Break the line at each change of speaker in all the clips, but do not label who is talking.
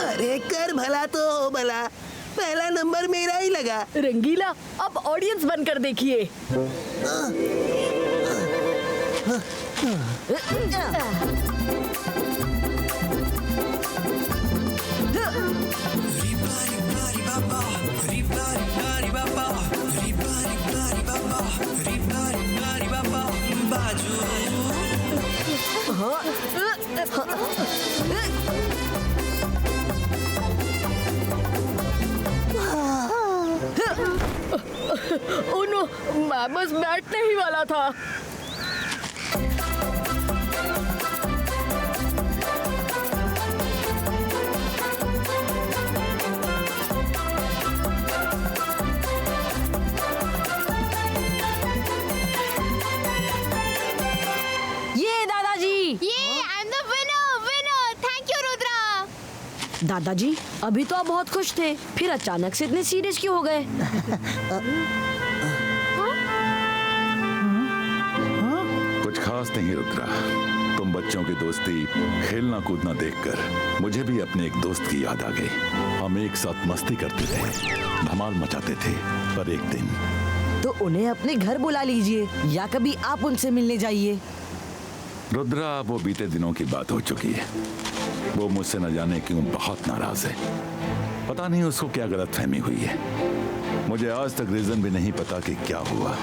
अरे कर भला तो हो भला, पहला नंबर मेरा ही लगा।
रंगीला, अब ऑडियंस बनकर देखिए। ओह नो, मैं बस बैठने ही वाला था। ये दादाजी,
I am the winner. Thank you Rudra.
दादाजी अभी तो आप बहुत खुश थे, फिर अचानक से इतने सीरियस क्यों हो गए?
कुछ खास नहीं रुद्रा, तुम बच्चों की दोस्ती खेलना कूदना देखकर मुझे भी अपने एक दोस्त की याद आ गई। हम एक साथ मस्ती करते थे, धमाल मचाते थे, पर एक दिन
तो उन्हें अपने घर बुला लीजिए या कभी आप उनसे मिलने जाइए।
रुद्रा, वो बीते दिनों की बात हो चुकी है। वो मुझसे न जाने क्यों बहुत नाराज है। पता नहीं उसको क्या गलतफहमी हुई है। मुझे आज तक रीजन भी नहीं पता कि क्या हुआ।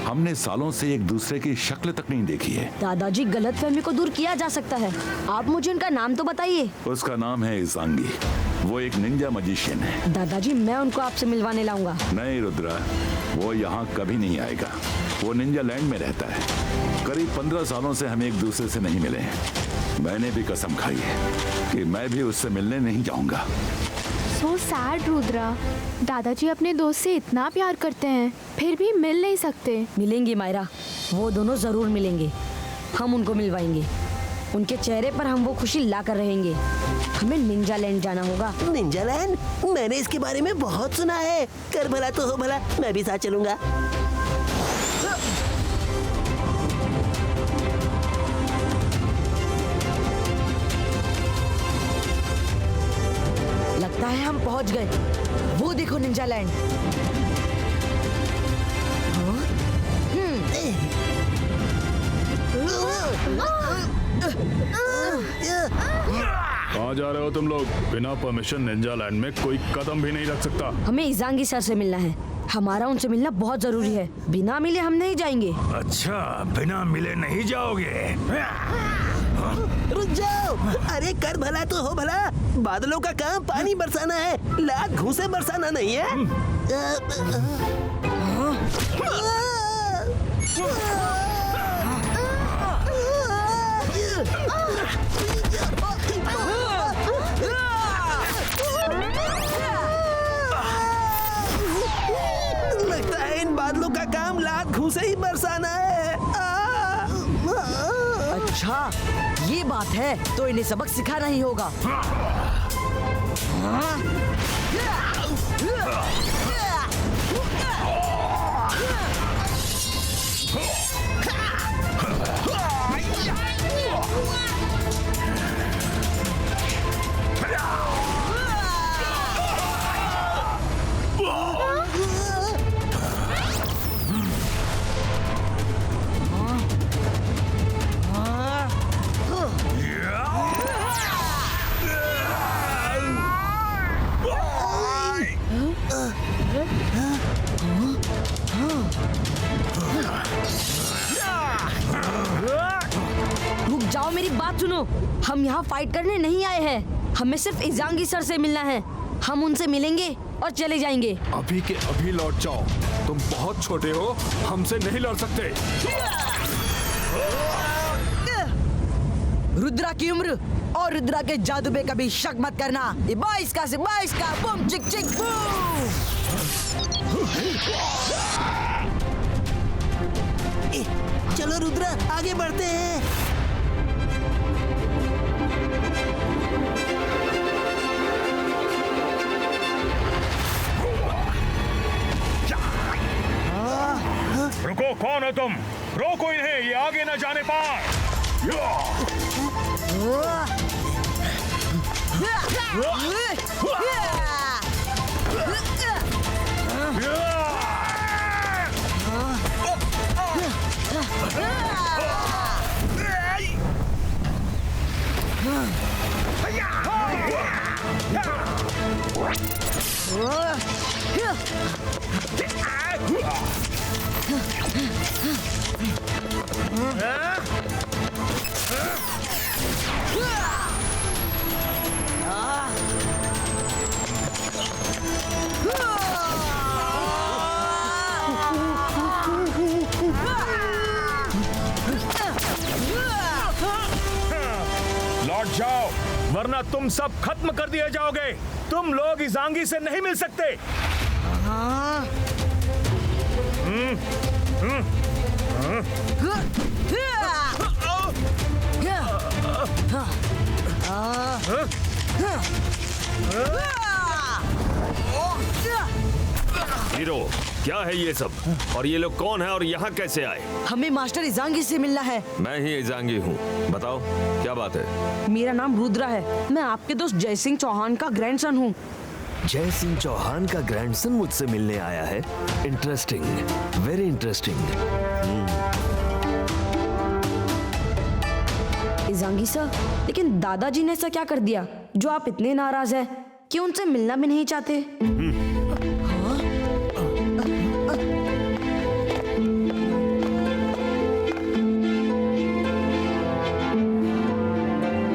हमने सालों से एक दूसरे की शक्ल तक नहीं देखी है।
दादाजी, गलतफहमी को दूर किया जा सकता है। आप मुझे उनका नाम तो बताइए।
उसका नाम है इजांगी। वो एक निंजा मजिशियन है।
दादाजी, मैं उनको आपसे मिलवाने लाऊंगा।
नहीं रुद्रा, वो यहाँ कभी नहीं आएगा। वो निंजा लैंड में रहता है। करीब 15 सालों से हम एक दूसरे से नहीं मिले हैं। मैंने भी कसम खाई है कि मैं भी उससे मिलने नहीं जाऊंगा।
सो सैड रुद्रा, दादाजी अपने दोस्त से इतना प्यार करते हैं, फिर भी मिल नहीं सकते।
मिलेंगे मायरा, वो दोनों जरूर मिलेंगे। हम उनको मिलवाएंगे। उनके चेहरे पर हम वो खुशी ला कर रहेंगे। हमें निंजा लैंड जाना होगा।
Ninja land? मैंने इसके बारे में बहुत सुना है। कर भला तो हो भला, मैं भी साथ चलूंगा।
लगता है हम पहुंच गए। वो देखो निंजा लैंड।
कहाँ जा रहे हो तुम लोग? बिना परमिशन निंजा लैंड में कोई कदम भी नहीं रख सकता।
हमें इजांगी सर से मिलना है। हमारा उनसे मिलना बहुत जरूरी है। बिना मिले हम नहीं जाएंगे।
अच्छा, बिना मिले नहीं जाओगे?
रुक जाओ। अरे कर भला तो हो भला, बादलों का काम पानी बरसाना है, लाख घूंसे बरसाना नहीं है। लगता है इन बादलों का काम लाख घूंसे ही बरसाना है।
अच्छा, ये बात है, तो इन्हें सबक सिखाना ही होगा। रुक जाओ, मेरी बात सुनो। हम यहाँ फाइट करने नहीं आए हैं। हमें सिर्फ इजांगी सर से मिलना है। हम उनसे मिलेंगे और चले जाएंगे।
अभी के अभी लौट जाओ। तुम बहुत छोटे हो, हमसे नहीं लड़ सकते।
रुद्रा की उम्र और रुद्रा के जादू पे कभी शक मत करना। ये 22 का बूम चिक चिक बूम।
चलो रुद्रा, आगे बढ़ते हैं।
रुको, कौन हो तुम? रोको इन्हें, ये आगे न जाने पाए।
लौट जाओ वरना तुम सब खत्म कर दिए जाओगे। तुम लोग इजांगी से नहीं मिल सकते।
हीरो, क्या है ये सब? और ये लोग कौन है और यहाँ कैसे आए?
हमें मास्टर इजांगी से मिलना है।
मैं ही इजांगी हूँ। बताओ क्या बात है?
मेरा नाम रुद्रा है। मैं आपके दोस्त जय सिंह चौहान का ग्रैंडसन हूँ।
जय सिंह चौहान का ग्रैंडसन मुझसे मिलने आया है। Interesting, very interesting.
इजांगी सर, लेकिन दादाजी ने ऐसा क्या कर दिया जो आप इतने नाराज हैं कि उनसे मिलना भी नहीं चाहते?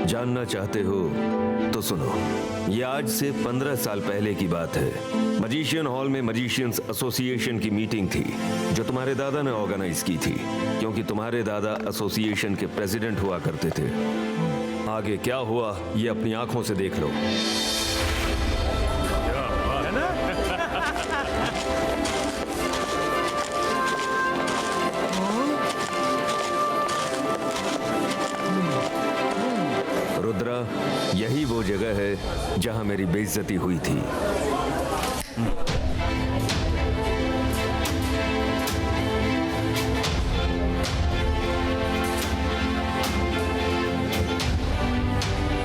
जानना चाहते हो तो सुनो। ये आज से 15 साल पहले की बात है। मजिशियन हॉल में मजिशियंस एसोसिएशन की मीटिंग थी जो तुम्हारे दादा ने ऑर्गेनाइज की थी, क्योंकि तुम्हारे दादा एसोसिएशन के प्रेसिडेंट हुआ करते थे। आगे क्या हुआ ये अपनी आंखों से देख लो। रुद्रा, यही वो जगह है जहां मेरी बेइज्जती हुई थी।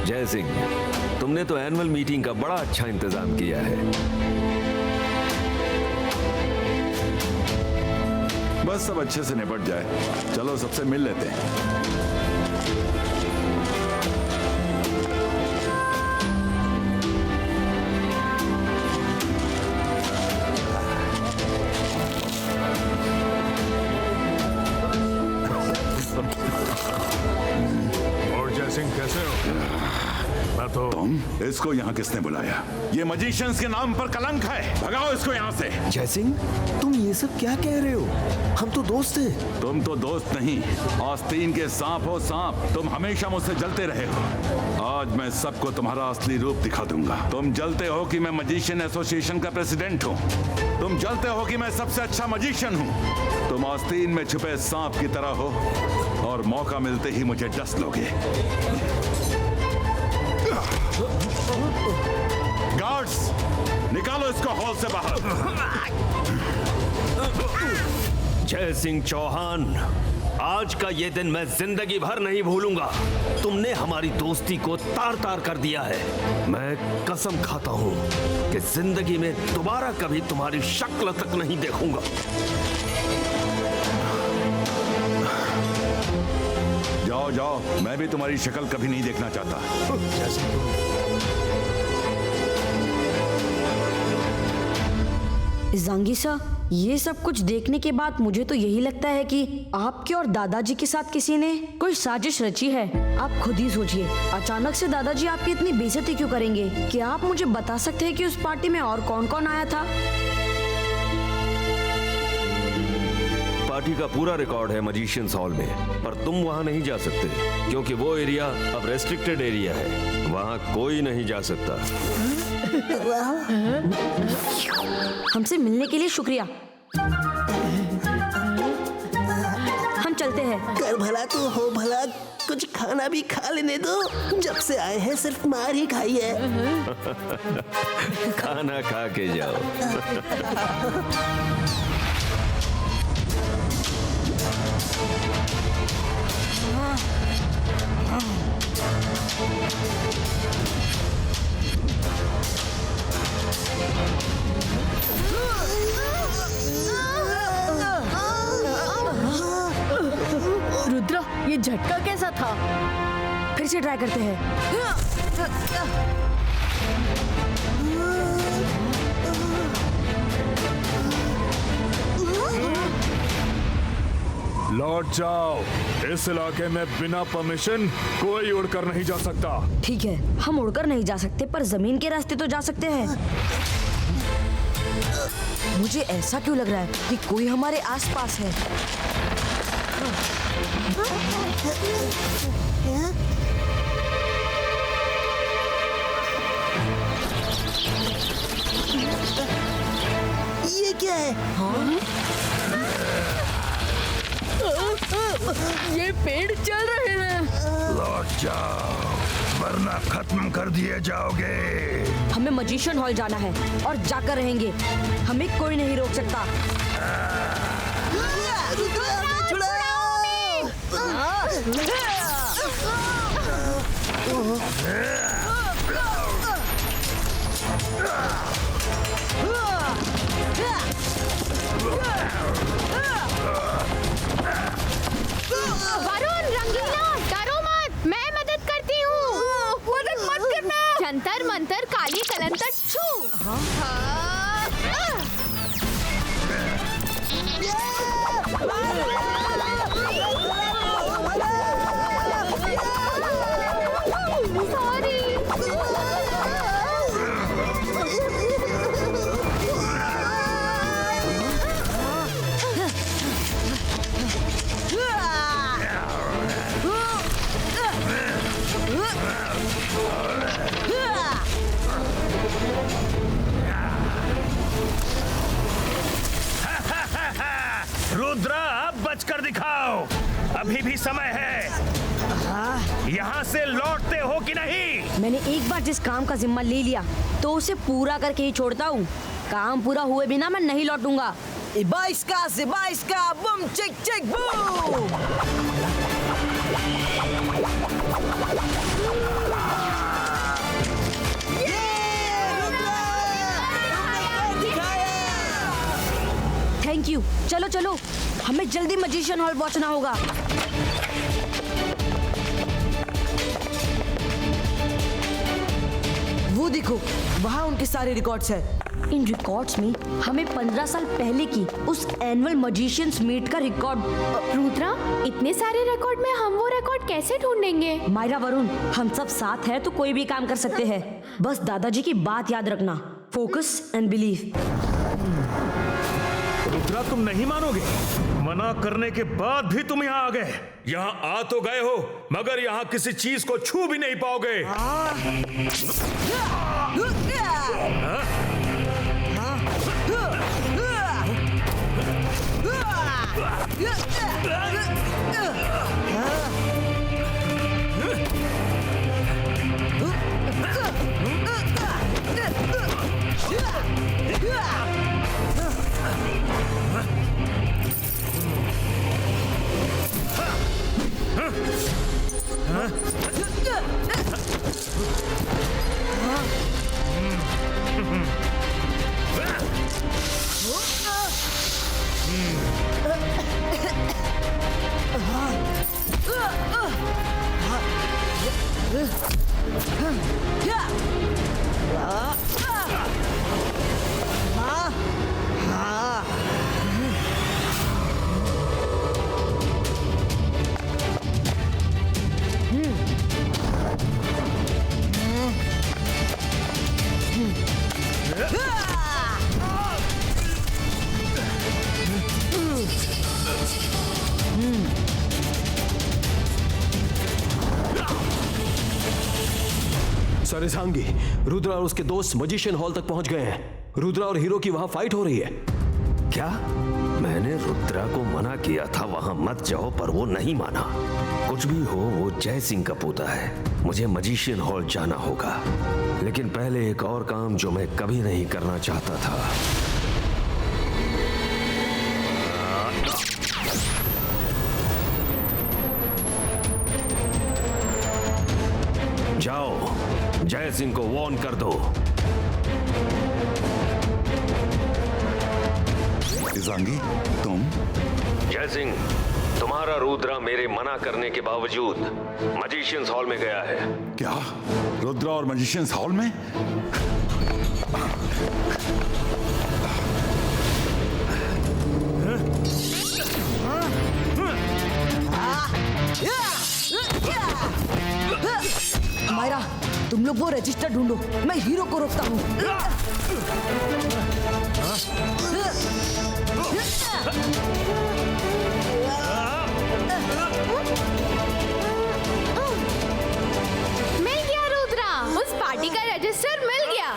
जय सिंह, तुमने तो एनुअल मीटिंग का बड़ा अच्छा इंतजाम किया है।
बस सब अच्छे से निपट जाए। चलो सबसे मिल लेते हैं।
और जय सिंह कैसे हो? मैं तो
इसको यहाँ किसने बुलाया? ये मजिशियंस के नाम पर कलंक है। भगाओ इसको यहाँ से।
जय सिंह, तुम ये सब क्या कह रहे हो? हम तो दोस्त हैं।
तुम तो दोस्त नहीं, आस्तीन के सांप हो सांप। तुम हमेशा मुझसे जलते रहे हो। आज मैं सबको तुम्हारा असली रूप दिखा दूंगा। तुम जलते हो कि मैं मजिशियन एसोसिएशन का प्रेसिडेंट हूँ। तुम जलते हो कि मैं सबसे अच्छा मजिशियन हूँ। तुम आस्तीन में छुपे सांप की तरह हो और मौका मिलते ही मुझे डस लोगे। गार्ड्स, निकालो इसको हॉल से बाहर।
जय सिंह चौहान, आज का ये दिन मैं जिंदगी भर नहीं भूलूंगा। तुमने हमारी दोस्ती को तार तार कर दिया है। मैं कसम खाता हूँ कि जिंदगी में दोबारा कभी तुम्हारी शक्ल तक नहीं देखूंगा।
जाओ जाओ, मैं भी तुम्हारी शक्ल कभी नहीं देखना चाहता।
इजांगी सर, ये सब कुछ देखने के बाद मुझे तो यही लगता है कि आपके और दादाजी के साथ किसी ने कोई साजिश रची है। आप खुद ही सोचिए, अचानक से दादाजी आपकी इतनी बेइज्जती क्यों करेंगे? क्या आप मुझे बता सकते हैं कि उस पार्टी में और कौन कौन आया था?
पार्टी का पूरा रिकॉर्ड है मजिशियंस हॉल में, पर तुम वहां नहीं जा सकते क्योंकि वो एरिया अब रेस्ट्रिक्टेड एरिया है। वहां कोई नहीं जा सकता।
हमसे मिलने के लिए शुक्रिया। हम चलते हैं।
कर भला तो हो भला, कुछ खाना भी खा लेने दो। जब से आए हैं सिर्फ मार ही खाई है।
खाना खा के जाओ।
फिर से ट्राई करते हैं।
लौट जाओ। इस इलाके में बिना परमिशन कोई उड़कर नहीं जा सकता।
ठीक है, हम उड़कर नहीं जा सकते पर जमीन के रास्ते तो जा सकते हैं। मुझे ऐसा क्यों लग रहा है कि कोई हमारे आसपास है।
ये क्या है?
ये पेड़ चल रहे हैं।
लौट जाओ वरना खत्म कर दिए जाओगे।
हमें मजिशियन हॉल जाना है और जाकर रहेंगे। हमें कोई नहीं रोक सकता।
वरुण, रंगीला, डरो मत, मैं मदद करती हूँ। मदद मत करना। जंतर मंतर काली कलंतर छू।
रुद्रा अब बचकर दिखाओ, अभी भी समय है। यहाँ से लौटते हो कि नहीं?
मैंने एक बार जिस काम का जिम्मा ले लिया तो उसे पूरा करके ही छोड़ता हूँ। काम पूरा हुए बिना मैं नहीं लौटूंगा।
Ibaiska, boom, chick, chick, boom!
Thank you. चलो चलो, हमें जल्दी मजिशियन हॉल पहुंचना होगा।
वो देखो, वहाँ उनके सारे रिकॉर्ड्स हैं।
इन रिकॉर्ड्स में हमें 15 साल पहले की उस एनुअल मजिशियंस मीट का रिकॉर्ड।
रुद्रा, इतने सारे रिकॉर्ड में हम वो रिकॉर्ड कैसे ढूंढेंगे?
मायरा, वरुण, हम सब साथ हैं तो कोई भी काम कर सकते हैं। बस दादाजी की बात याद रखना, फोकस एंड बिलीव।
रुद्रा, तुम नहीं मानोगे, मना करने के बाद भी तुम यहाँ आ गए। यहाँ आ तो गए हो मगर यहाँ किसी चीज को छू भी नहीं पाओगे।
सरिसांगी, रुद्रा और उसके दोस्त मजिशियन हॉल तक पहुंच गए हैं। रुद्रा और हीरो की वहां फाइट हो रही है।
क्या? मैंने रुद्रा को मना किया था वहां मत जाओ, पर वो नहीं माना। कुछ भी हो, वो जय सिंह का पोता है। मुझे मजिशियन हॉल जाना होगा, लेकिन पहले एक और काम जो मैं कभी नहीं करना चाहता था। जाओ, जय सिंह को वॉर्न कर दो।
इजांगी, तुम?
जय सिंह, तुम्हारा रुद्रा मेरे मना करने के बावजूद मजिशियंस हॉल में गया है।
क्या रुद्रा और मजिशियंस हॉल में?
मायरा, तुम लोग वो रजिस्टर ढूंढो, मैं हीरो को रोकता हूँ।
मिल गया रुद्रा, उस पार्टी का रजिस्टर मिल गया।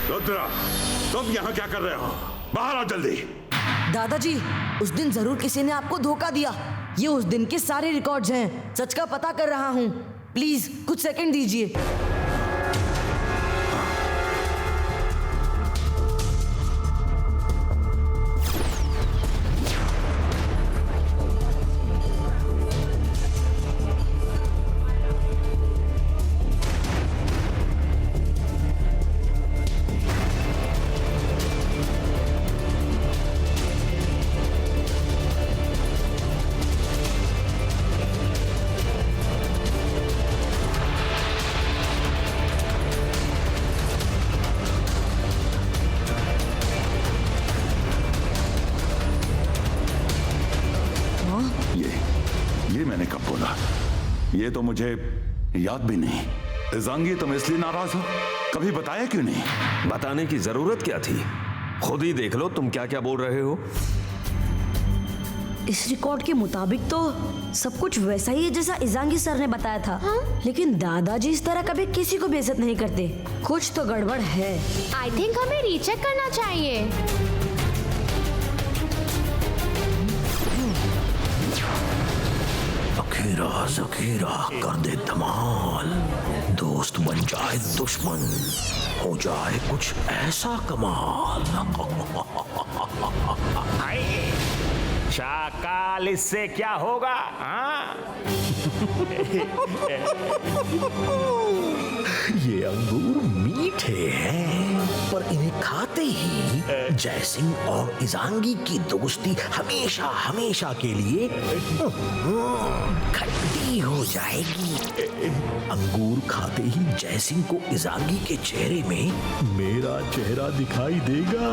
रुद्रा, तुम यहाँ क्या कर रहे हो? बाहर आओ जल्दी।
दादाजी, उस दिन जरूर किसी ने आपको धोखा दिया। ये उस दिन के सारे रिकॉर्ड्स हैं। सच का पता कर रहा हूँ। प्लीज कुछ सेकंड दीजिए।
ये मैंने कब बोला? ये तो मुझे याद भी नहीं। इजांगी, तुम इसलिए नाराज हो? कभी बताया क्यों नहीं?
बताने की जरूरत क्या थी? खुद ही देख लो तुम क्या क्या बोल रहे हो।
इस रिकॉर्ड के मुताबिक तो सब कुछ वैसा ही है जैसा इजांगी सर ने बताया था। लेकिन दादाजी इस तरह कभी किसी को बेइज्जत नहीं करते। कुछ तो गड़बड़ है।
आई थिंक हमें रीचेक करना चाहिए।
अखीरा जखीरा कर दे धमाल, दोस्त बन जाए दुश्मन, हो जाए कुछ ऐसा कमाल।
शाकाल, इससे क्या होगा?
ये अंगूर मीठे हैं, पर इन्हें खाते ही जयसिंह और इजांगी की दोस्ती हमेशा हमेशा के लिए खट्टी हो जाएगी। अंगूर खाते ही जयसिंह को इजांगी के चेहरे में मेरा चेहरा दिखाई देगा।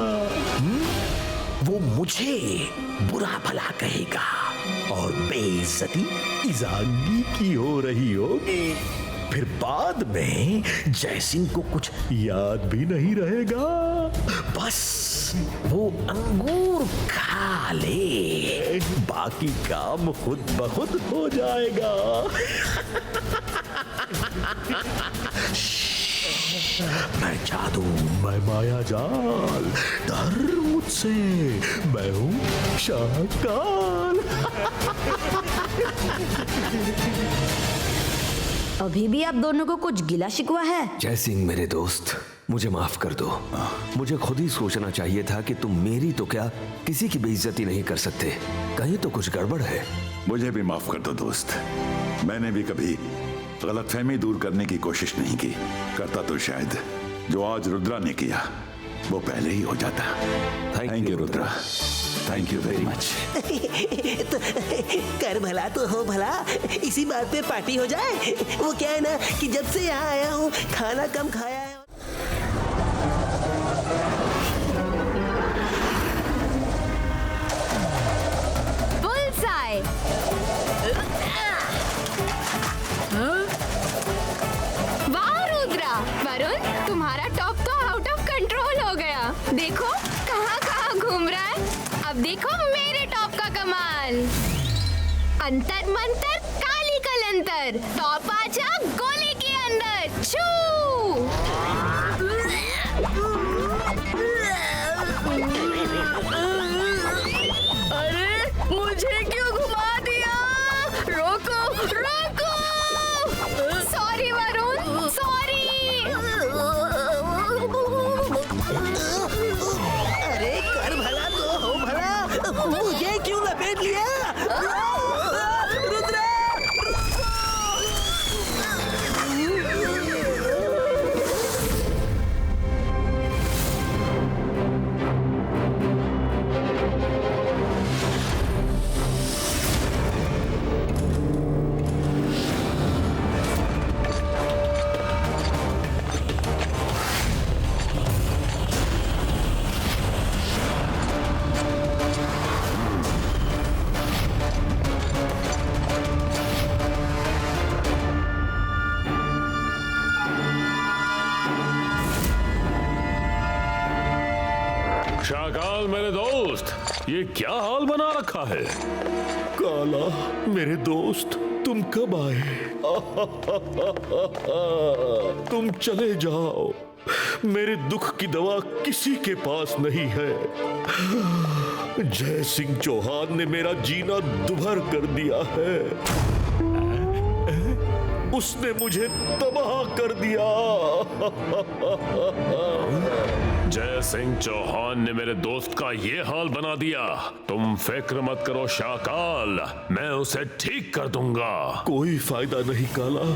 वो मुझे बुरा भला कहेगा और बेइज्जती इजांगी की हो रही होगी। फिर बाद में जयसिंह को कुछ याद भी नहीं रहेगा। बस वो अंगूर खा ले, बाकी काम खुद ब खुद हो जाएगा। मैं जादू, मैं माया जाल, डर मुझसे, मैं हूँ शाकाल।
अभी भी आप दोनों को कुछ गिला शिकवा है?
जयसिंह मेरे दोस्त, मुझे माफ कर दो। मुझे खुद ही सोचना चाहिए था कि तुम मेरी तो क्या किसी की बेइज्जती नहीं कर सकते। कहीं तो कुछ गड़बड़ है।
मुझे भी माफ कर दो दोस्त। मैंने भी कभी गलतफहमी दूर करने की कोशिश नहीं की। करता तो शायद जो आज रुद्रा ने किया वो पहले ही हो जाता। Thank you Rudra, thank you very much.
तो कर भला तो हो भला, इसी बात पे पार्टी हो जाए। वो क्या है ना कि जब से यहाँ आया हूँ खाना कम खाया है।
बुलसाई। वाह रुद्रा, वरुण तुम्हारा टॉप तो आउट ऑफ कंट्रोल हो गया। देखो कहाँ कहाँ घूम रहा है। अब देखो मेरे टॉप का कमाल। अंतर मंतर काली कलंतर, टॉप आजा गोली के अंदर। छू।
अरे मुझे क्यों घुमा दिया? रोको रोको।
Sorry Varun, sorry.
लपेट लिया। रुद्रा!
शाकाल मेरे दोस्त, ये क्या हाल बना रखा है? काला मेरे दोस्त, तुम कब आए? तुम चले जाओ, मेरे दुख की दवा किसी के पास नहीं है। जय सिंह चौहान ने मेरा जीना दुभर कर दिया है। उसने मुझे तबाह कर दिया। जय सिंह चौहान ने मेरे दोस्त का ये हाल बना दिया। तुम फिक्र मत करो शाकाल, मैं उसे ठीक कर दूंगा। कोई फायदा नहीं काला,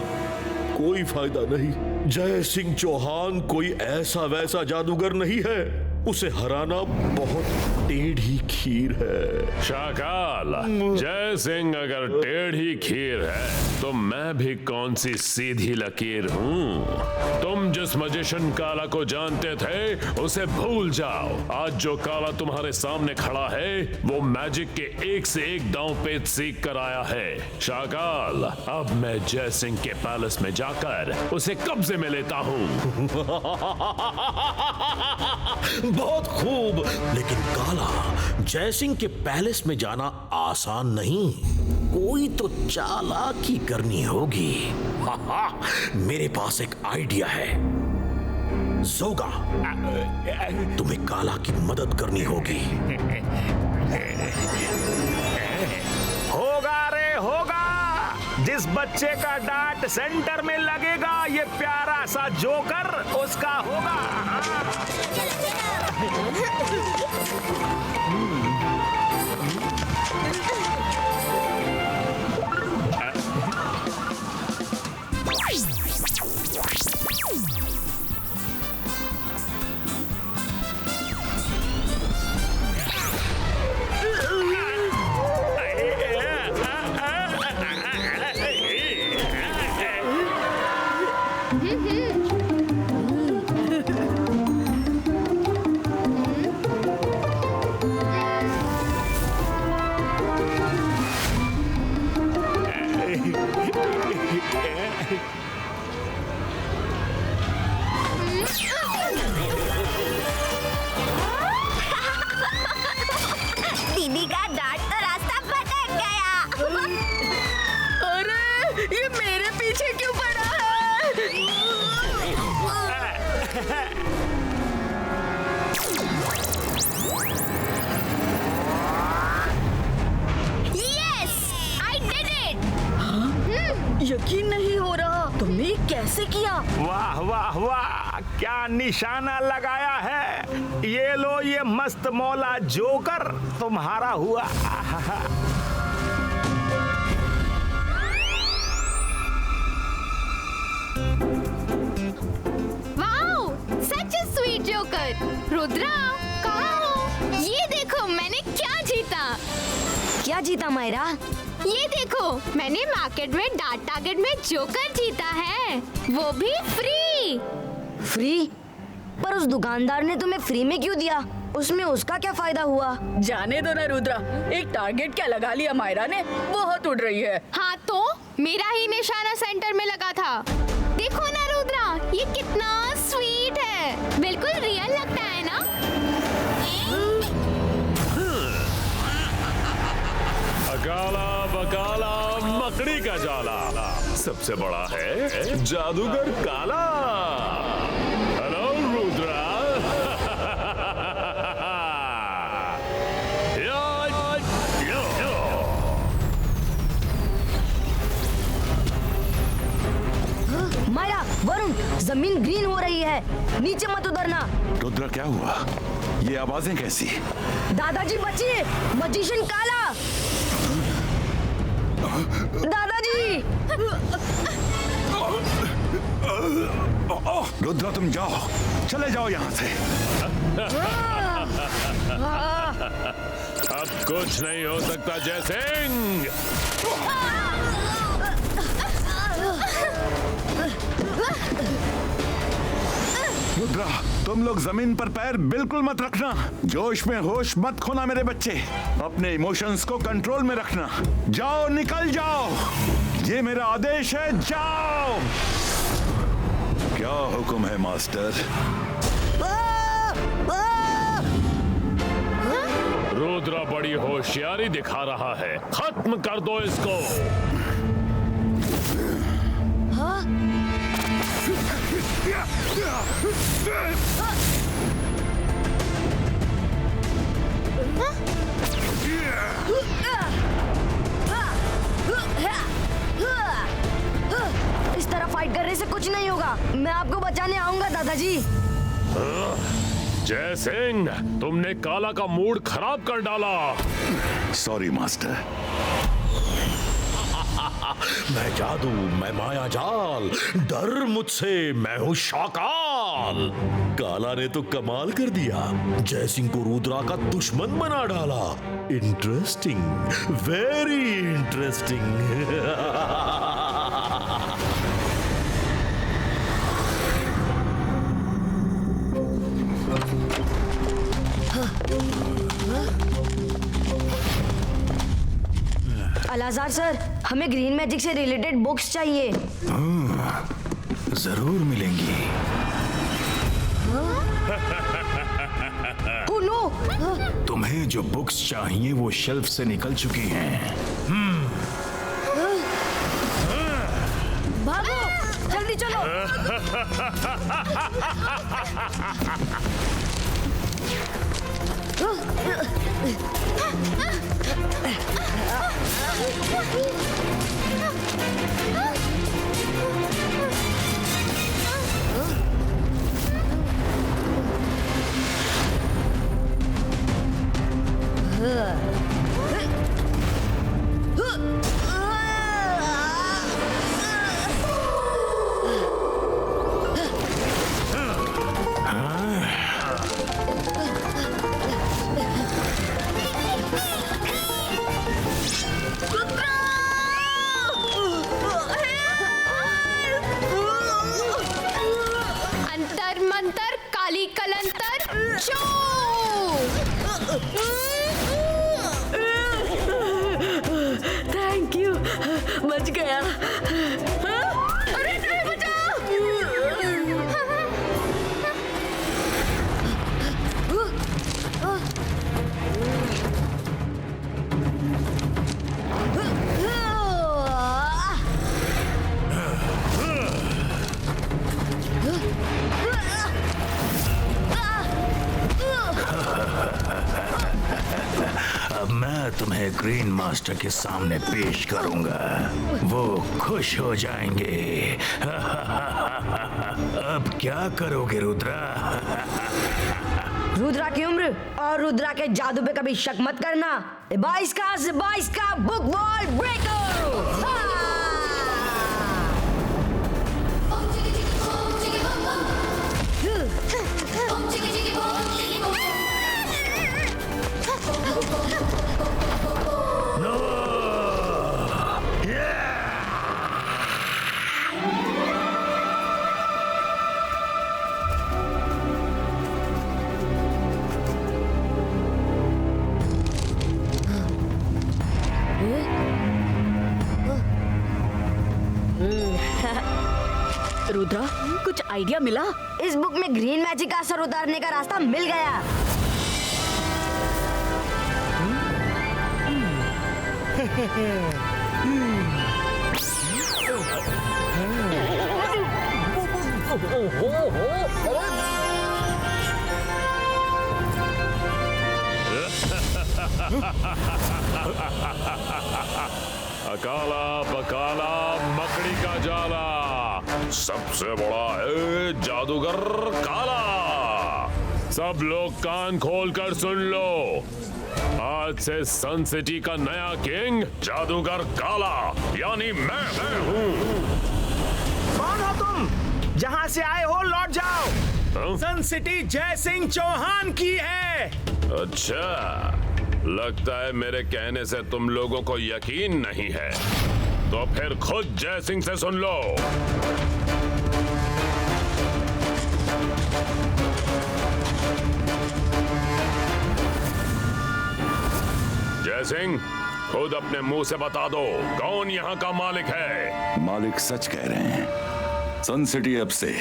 कोई फायदा नहीं। जय सिंह चौहान कोई ऐसा वैसा जादूगर नहीं है। उसे हराना बहुत टेढ़ी खीर है। शाकाल, जय सिंह अगर टेढ़ी खीर है तो मैं भी कौन सी सीधी लकीर हूँ। तुम जिस मजिशियन काला को जानते थे उसे भूल जाओ। आज जो काला तुम्हारे सामने खड़ा है वो मैजिक के एक से एक दांव पेच सीख कर आया है। शाकाल, अब मैं जय सिंह के पैलेस में जाकर उसे कब्जे में लेता हूँ।
बहुत खूब, लेकिन काला, जय सिंह के पैलेस में जाना आसान नहीं। कोई तो चालाकी करनी होगी। मेरे पास एक आइडिया है। जोगा, तुम्हें काला की मदद करनी होगी।
होगा रे होगा। जिस बच्चे का डांट सेंटर में लगेगा ये प्यारा सा जोकर उसका होगा।
दीदी का डांट तो रास्ता भटक गया।
अरे ये मेरे पीछे क्यों पड़ा है?
Yes, I did it.
यकीन नहीं हो रहा, तुमने ये कैसे किया?
वाह वाह वाह, क्या निशाना लगाया है। ये लो, ये मस्त मौला जोकर तुम्हारा हुआ।
Wow, such a sweet joker. Rudra, कहाँ हो? ये देखो मैंने क्या जीता।
क्या जीता मायरा?
ये देखो, मैंने मार्केट में डार्ट टारगेट में जोकर जीता है, वो भी फ्री।
फ्री? पर उस दुकानदार ने तुम्हें फ्री में क्यों दिया? उसमें उसका क्या फायदा हुआ?
जाने दो ना रुद्रा, एक टारगेट क्या लगा लिया मायरा ने, बहुत उड़ रही है।
हाँ तो मेरा ही निशाना सेंटर में लगा था। देखो ना रुद्रा, ये कितना स्वीट है, बिल्कुल रियल लगता है ना।
अकाला बकाला मकड़ी का जाला, सबसे बड़ा है जादूगर काला। हेलो रुद्रा।
मायरा, वरुण, जमीन ग्रीन हो रही है, नीचे मत उतरना।
रुद्रा, क्या हुआ? ये आवाजें कैसी?
दादाजी बचिए, मजिशियन काला। दादाजी।
रुद्रा तुम जाओ, चले जाओ यहाँ से।
अब कुछ नहीं हो सकता जयसिंह।
रुद्रा तुम लोग जमीन पर पैर बिल्कुल मत रखना। जोश में होश मत खोना मेरे बच्चे। अपने इमोशंस को कंट्रोल में रखना। जाओ, निकल जाओ, ये मेरा आदेश है, जाओ। क्या हुक्म है मास्टर?
रुद्रा बड़ी होशियारी दिखा रहा है, खत्म कर दो इसको।
इस तरह फाइट करने से कुछ नहीं होगा। मैं आपको बचाने आऊंगा दादाजी।
जय सिंह, तुमने काला का मूड खराब कर डाला।
Sorry master.
मैं जादू, मैं माया जाल, डर मुझसे, मैं हूं शाकाल। काला ने तो कमाल कर दिया, जयसिंह को रुद्रा का दुश्मन बना डाला। Interesting, very interesting.
अलाजार सर, हमें ग्रीन मैजिक से रिलेटेड बुक्स चाहिए।
जरूर मिलेंगी।
Oh no!
तुम्हें जो बुक्स चाहिए वो शेल्फ से निकल चुकी हैं।
भागो, जल्दी चलो।
अंतर मंतर काली कलंतर शो।
थैंक यू, बच गया।
अरे नहीं, बचाओ।
अब मैं तुम्हें ग्रीन मास्टर के सामने पेश करूंगा, वो खुश हो जाएंगे। अब क्या करोगे रुद्रा?
रुद्रा की उम्र और रुद्रा के जादू पे कभी शक मत करना। 22 का बुक वॉल ब्रेकर।
रुद्रा, कुछ आइडिया मिला?
इस बुक में ग्रीन मैजिक का असर उतारने का रास्ता मिल गया।
अकाला पकाला मकड़ी का जाला, सबसे बड़ा है जादूगर काला। सब लोग कान खोलकर सुन लो। आज से सन सिटी का नया किंग जादूगर काला यानी मैं हूँ।
कौन हो तुम? जहाँ से आए हो लौट जाओ।
हाँ?
सन सिटी जय सिंह चौहान की है।
अच्छा, लगता है मेरे कहने से तुम लोगों को यकीन नहीं है, तो फिर खुद जय सिंह से सुन लो। जय सिंह, खुद अपने मुंह से बता दो कौन यहाँ का मालिक है।
मालिक सच कह रहे हैं, सन सिटी अब से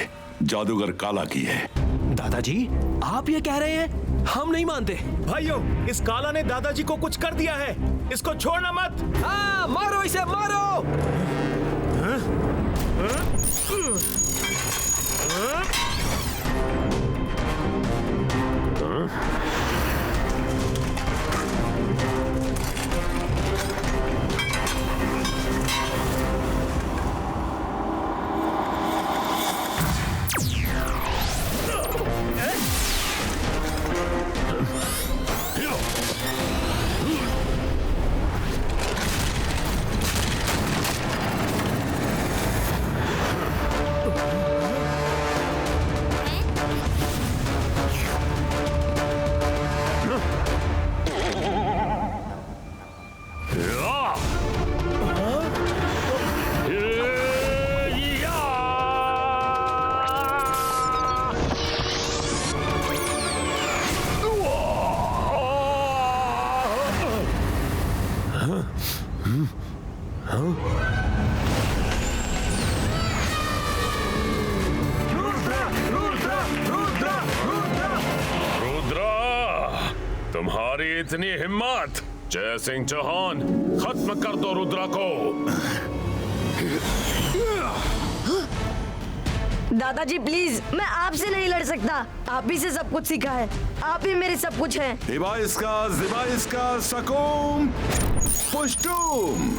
जादूगर काला की है।
दादाजी आप ये कह रहे हैं? हम नहीं मानते।
भाइयों, इस काला ने दादाजी को कुछ कर दिया है, इसको छोड़ना मत।
हाँ, मारो इसे, मारो।
तुम्हारी इतनी हिम्मत? जय सिंह चौहान, खत्म कर दो रुद्रा को।
दादाजी प्लीज, मैं आपसे नहीं लड़ सकता। आप ही से सब कुछ सीखा है, आप ही मेरे सब कुछ हैं।
दिबाइस्का सकूम पुष्टुम।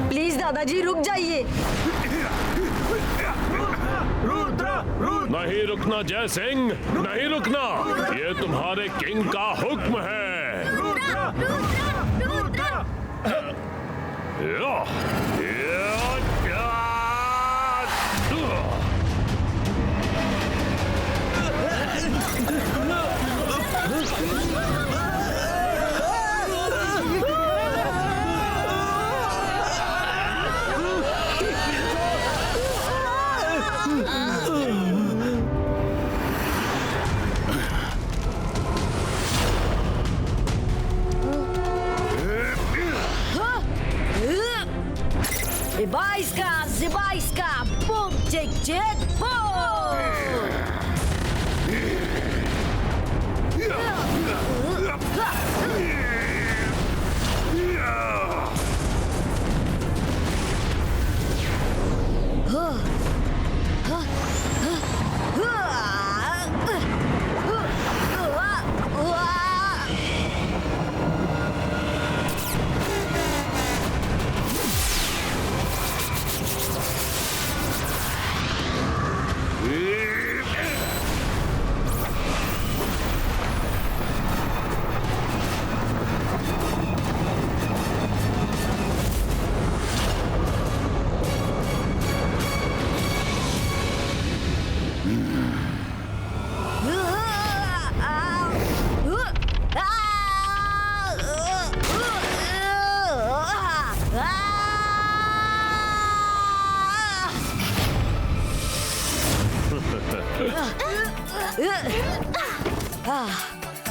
प्लीज दादाजी रुक जाइए।
नहीं रुकना जय सिंह, नहीं रुकना, ये तुम्हारे किंग का हुक्म है।
Zibaiska, boom, check, boom!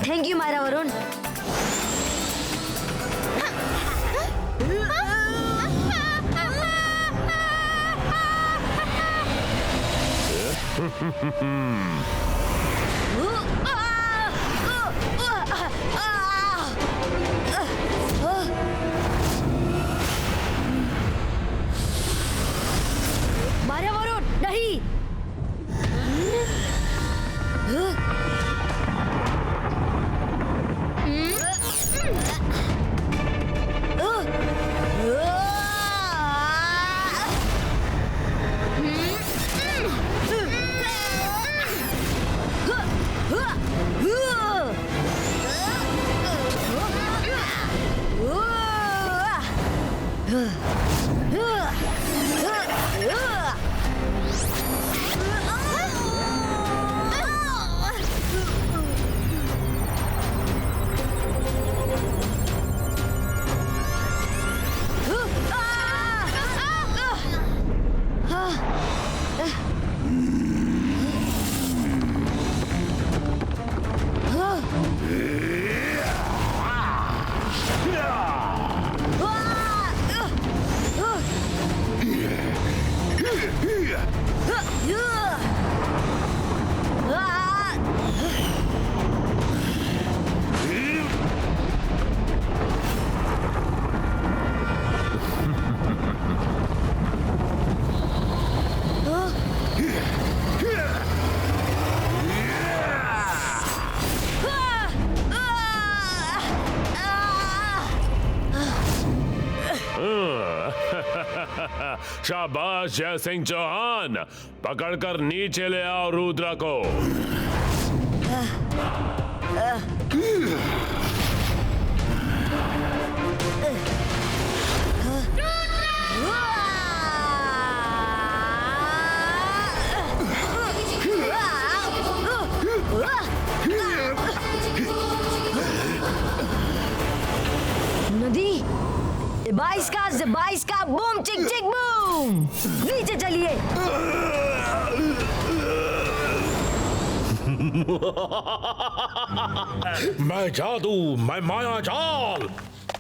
Thank you Myra Varun. Myra Varun नहीं।
शाबाश जय सिंह चौहान, पकड़कर नीचे ले आओ रुद्रा को।
नदी बाईस का बूम चिक चिक बूम, नीचे चलिए।
मैं जादू, मैं माया जाल,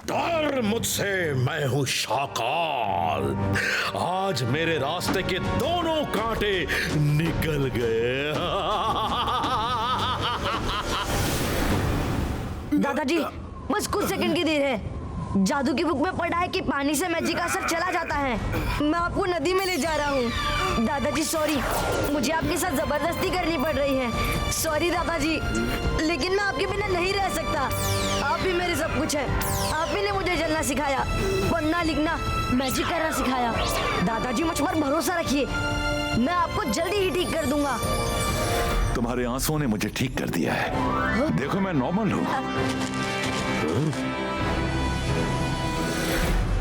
डर मुझसे, मैं हूं शाकाल। आज मेरे रास्ते के दोनों कांटे निकल गए।
दादाजी बस कुछ सेकंड की देर है। जादू की बुक में पढ़ा है कि पानी से मैजिक का असर चला जाता है। मैं आपको नदी में ले जा रहा हूँ। दादाजी सॉरी, मुझे आपके साथ जबरदस्ती करनी पड़ रही है। सॉरी दादाजी, लेकिन मैं आपके बिना नहीं रह सकता। आप ही मेरे सब कुछ है। आप ही ने मुझे चलना सिखाया, पढ़ना लिखना, मैजिक करना सिखाया। दादाजी मुझ पर भरोसा रखिए, मैं आपको जल्दी ही ठीक कर दूंगा।
तुम्हारे आंसुओं ने मुझे ठीक कर दिया है। देखो मैं नॉर्मल हूँ।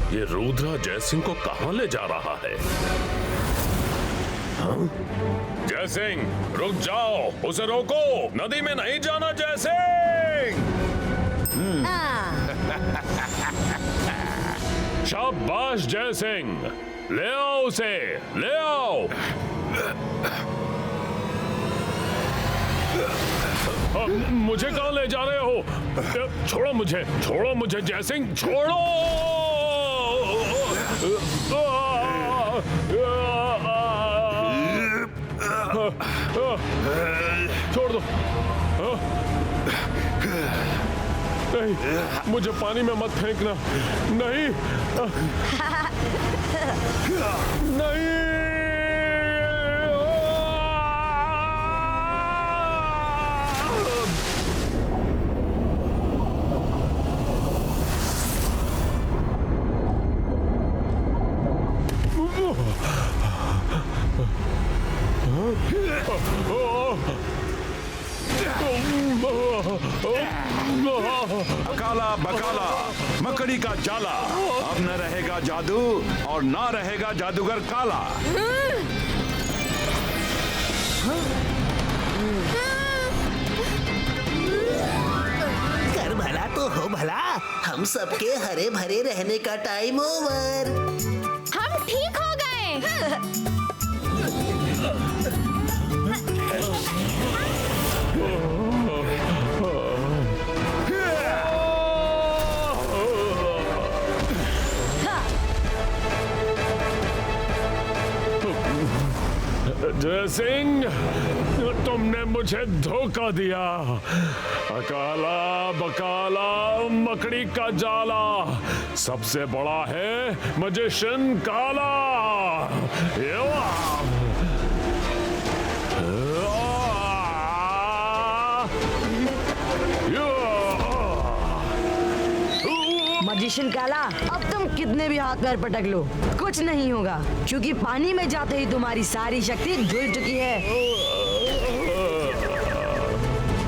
ये रुद्रा जय सिंह को कहां ले जा रहा है? जय सिंह रुक जाओ, उसे रोको, नदी में नहीं जाना जय सिंह। शाबाश जय सिंह, ले आओ उसे, ले आओ। मुझे कहां ले जा रहे हो? छोड़ो मुझे जय सिंह, छोड़ो। छोड़ दो। नहीं, मुझे पानी में मत फेंकना। नहीं नहीं।
अकाला बकाला मकड़ी का जाला, अब न रहेगा जादू और ना रहेगा जादूगर काला।
कर भला तो हो भला, हम सबके हरे भरे रहने का टाइम ओवर।
हम ठीक हो गए।
जय सिंह, तुमने मुझे धोखा दिया। अकाला बकाला मकड़ी का जाला, सबसे बड़ा है मैजिशियन काला।
मैजिशियन काला, अब तुम कितने भी हाथ पैर पटक लो, कुछ नहीं होगा, क्योंकि पानी में जाते ही तुम्हारी सारी शक्ति धुल चुकी है।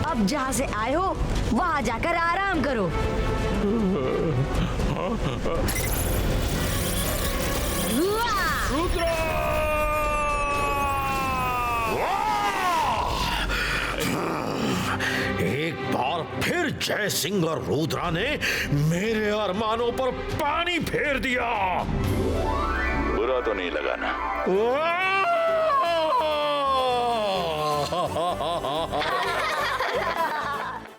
अब जहाँ से आए हो वहाँ जाकर आराम करो।
एक बार फिर जय सिंह और रुद्रा ने मेरे अरमानों पर पानी फेर दिया।
बुरा तो नहीं लगा ना?